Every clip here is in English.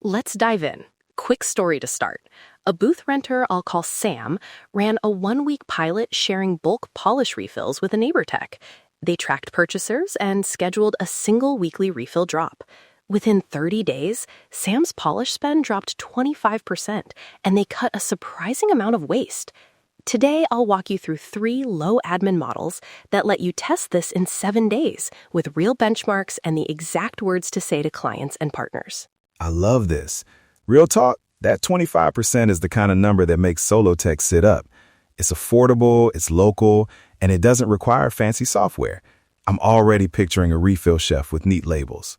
Let's dive in. Quick story to start. A booth renter I'll call Sam ran a 1-week pilot sharing bulk polish refills with a neighbor tech. They tracked purchasers and scheduled a single weekly refill drop. Within 30 days, Sam's polish spend dropped 25%, and they cut a surprising amount of waste. Today, I'll walk you through 3 low-admin models that let you test this in 7 days with real benchmarks and the exact words to say to clients and partners. I love this. Real talk, that 25% is the kind of number that makes solo tech sit up. It's affordable, it's local, and it doesn't require fancy software. I'm already picturing a refill shelf with neat labels.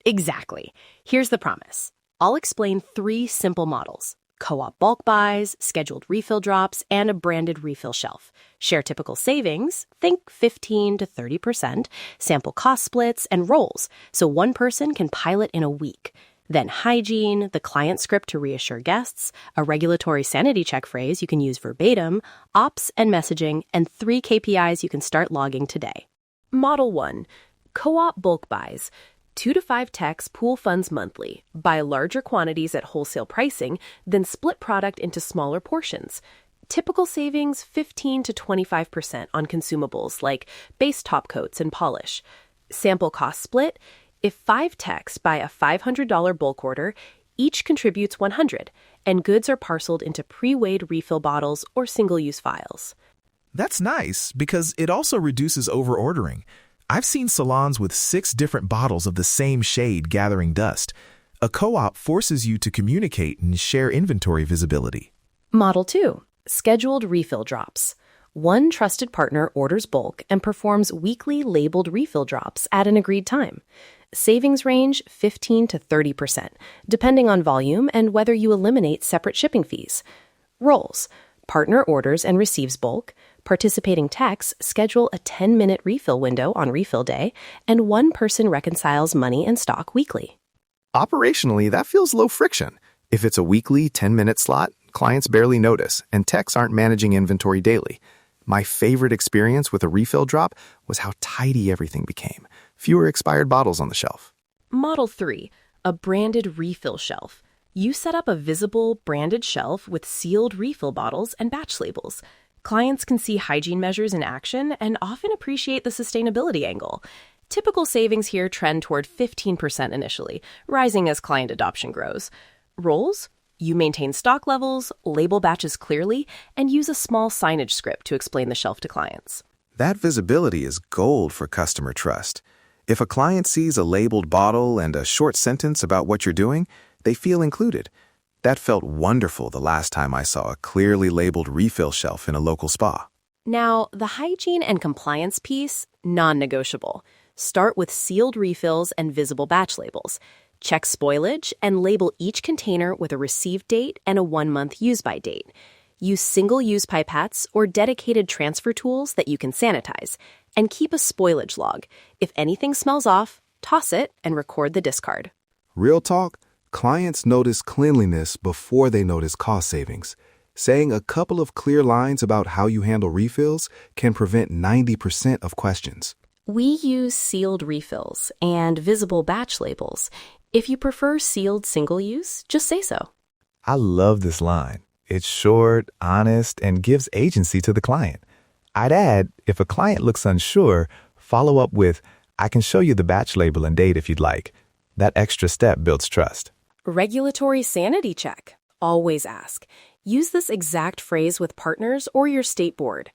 Exactly. Here's the promise. I'll explain 3 simple models: co-op bulk buys, scheduled refill drops, and a branded refill shelf. Share typical savings, think 15 to 30%, sample cost splits, and roles, so one person can pilot in a week. Then hygiene, the client script to reassure guests, a regulatory sanity check phrase you can use verbatim, ops and messaging, and 3 KPIs you can start logging today. Model 1. Co-op bulk buys. 2 to 5 techs pool funds monthly, buy larger quantities at wholesale pricing, then split product into smaller portions. Typical savings 15 to 25% on consumables like base top coats and polish. Sample cost split. If 5 techs buy a $500 bulk order, each contributes $100, and goods are parceled into pre-weighed refill bottles or single-use vials. That's nice because it also reduces over-ordering. I've seen salons with 6 different bottles of the same shade gathering dust. A co-op forces you to communicate and share inventory visibility. Model 2. Scheduled refill drops. One trusted partner orders bulk and performs weekly labeled refill drops at an agreed time. Savings range 15 to 30%, depending on volume and whether you eliminate separate shipping fees. Roles. Partner orders and receives bulk. Participating techs schedule a 10-minute refill window on refill day, and one person reconciles money and stock weekly. Operationally, that feels low friction. If it's a weekly 10-minute slot, clients barely notice, and techs aren't managing inventory daily. My favorite experience with a refill drop was how tidy everything became. Fewer expired bottles on the shelf. Model 3. A branded refill shelf. You set up a visible, branded shelf with sealed refill bottles and batch labels. Clients can see hygiene measures in action and often appreciate the sustainability angle. Typical savings here trend toward 15% initially, rising as client adoption grows. Roles? You maintain stock levels, label batches clearly, and use a small signage script to explain the shelf to clients. That visibility is gold for customer trust. If a client sees a labeled bottle and a short sentence about what you're doing, they feel included. That felt wonderful the last time I saw a clearly labeled refill shelf in a local spa. Now, the hygiene and compliance piece, non-negotiable. Start with sealed refills and visible batch labels. Check spoilage and label each container with a receive date and a 1-month use-by date. Use single-use pipettes or dedicated transfer tools that you can sanitize. And keep a spoilage log. If anything smells off, toss it and record the discard. Real talk, clients notice cleanliness before they notice cost savings. Saying a couple of clear lines about how you handle refills can prevent 90% of questions. We use sealed refills and visible batch labels. If you prefer sealed single-use, just say so. I love this line. It's short, honest, and gives agency to the client. I'd add, if a client looks unsure, follow up with, I can show you the batch label and date if you'd like. That extra step builds trust. Regulatory sanity check. Always ask. Use this exact phrase with partners or your state board.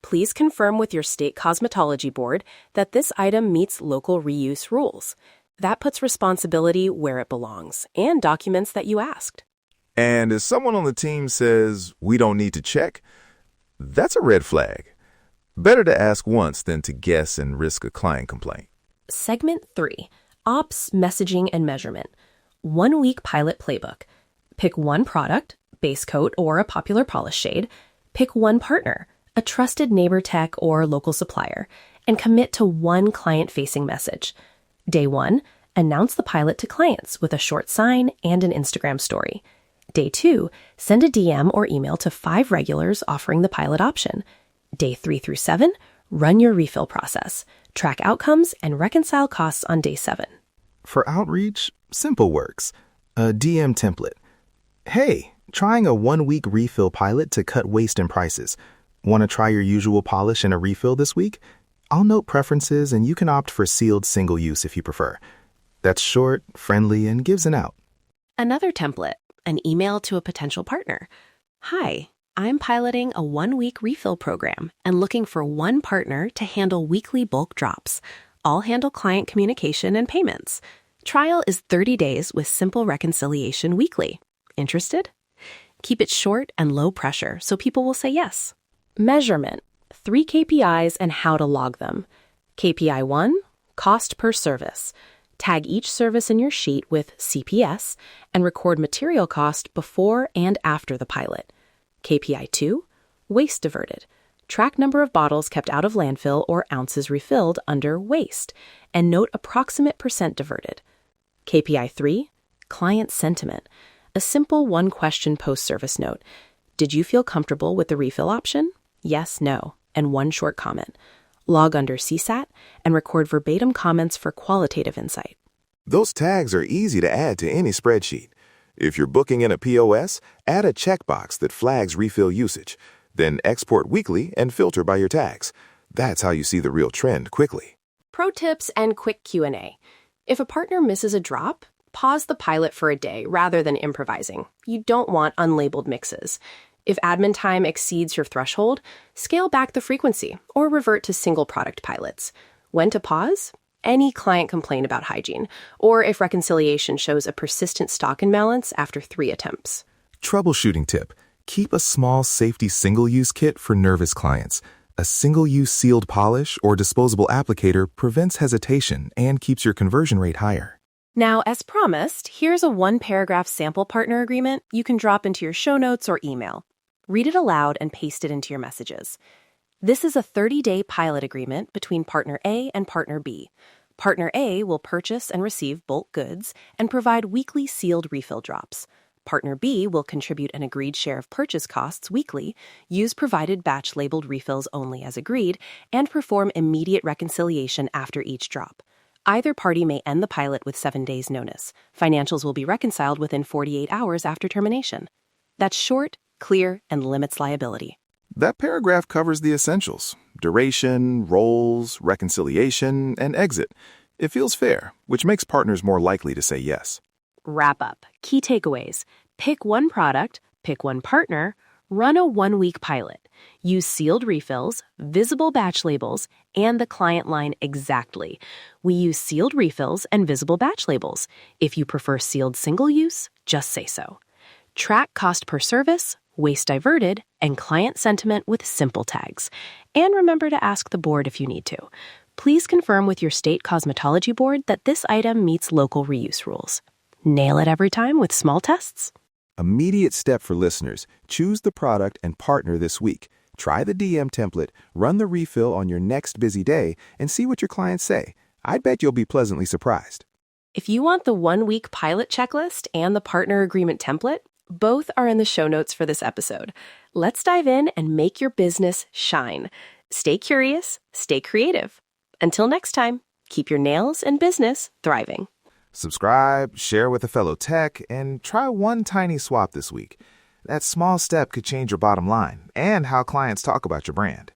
Please confirm with your state cosmetology board that this item meets local reuse rules. That puts responsibility where it belongs and documents that you asked. And if someone on the team says, we don't need to check, that's a red flag. Better to ask once than to guess and risk a client complaint. Segment 3. Ops, messaging, and measurement. 1-week pilot playbook. Pick one product, base coat or a popular polish shade. Pick one partner, a trusted neighbor tech or local supplier, and commit to one client-facing message. Day 1, announce the pilot to clients with a short sign and an Instagram story. Day 2, send a DM or email to 5 regulars offering the pilot option. Day 3 through 7, run your refill process, track outcomes, and reconcile costs on day 7. For outreach, simple works. A DM template. Hey, trying a 1-week refill pilot to cut waste and prices. Want to try your usual polish and a refill this week? I'll note preferences and you can opt for sealed single use if you prefer. That's short, friendly, and gives an out. Another template, an email to a potential partner. Hi, I'm piloting a 1-week refill program and looking for one partner to handle weekly bulk drops. I'll handle client communication and payments. Trial is 30 days with simple reconciliation weekly. Interested? Keep it short and low pressure so people will say yes. Measurement, 3 KPIs and how to log them. KPI 1, cost per service. Tag each service in your sheet with CPS and record material cost before and after the pilot. KPI 2, waste diverted. Track number of bottles kept out of landfill or ounces refilled under waste, and note approximate % diverted. KPI 3, client sentiment. A simple one-question post-service note. Did you feel comfortable with the refill option? Yes, no, and one short comment. Log under CSAT and record verbatim comments for qualitative insight. Those tags are easy to add to any spreadsheet. If you're booking in a POS, add a checkbox that flags refill usage. Then export weekly and filter by your tags. That's how you see the real trend quickly. Pro tips and quick Q&A. If a partner misses a drop, pause the pilot for a day rather than improvising. You don't want unlabeled mixes. If admin time exceeds your threshold, scale back the frequency or revert to single product pilots. When to pause? Any client complaint about hygiene, or if reconciliation shows a persistent stock imbalance after 3 attempts. Troubleshooting tip. Keep a small safety single-use kit for nervous clients. A single-use sealed polish or disposable applicator prevents hesitation and keeps your conversion rate higher. Now, as promised, here's a 1-paragraph sample partner agreement you can drop into your show notes or email. Read it aloud and paste it into your messages. This is a 30-day pilot agreement between Partner A and Partner B. Partner A will purchase and receive bulk goods and provide weekly sealed refill drops. Partner B will contribute an agreed share of purchase costs weekly, use provided batch-labeled refills only as agreed, and perform immediate reconciliation after each drop. Either party may end the pilot with 7 days' notice. Financials will be reconciled within 48 hours after termination. That's short, clear, and limits liability. That paragraph covers the essentials: duration, roles, reconciliation, and exit. It feels fair, which makes partners more likely to say yes. Wrap up. Key takeaways. Pick one product, pick one partner, run a 1-week pilot. Use sealed refills, visible batch labels, and the client line exactly. We use sealed refills and visible batch labels. If you prefer sealed single use, just say so. Track cost per service, waste diverted, and client sentiment with simple tags. And remember to ask the board if you need to. Please confirm with your state cosmetology board that this item meets local reuse rules. Nail it every time with small tests. Immediate step for listeners. Choose the product and partner this week. Try the DM template, run the refill on your next busy day, and see what your clients say. I bet you'll be pleasantly surprised. If you want the 1-week pilot checklist and the partner agreement template, both are in the show notes for this episode. Let's dive in and make your business shine. Stay curious, stay creative. Until next time, keep your nails and business thriving. Subscribe, share with a fellow tech, and try one tiny swap this week. That small step could change your bottom line and how clients talk about your brand.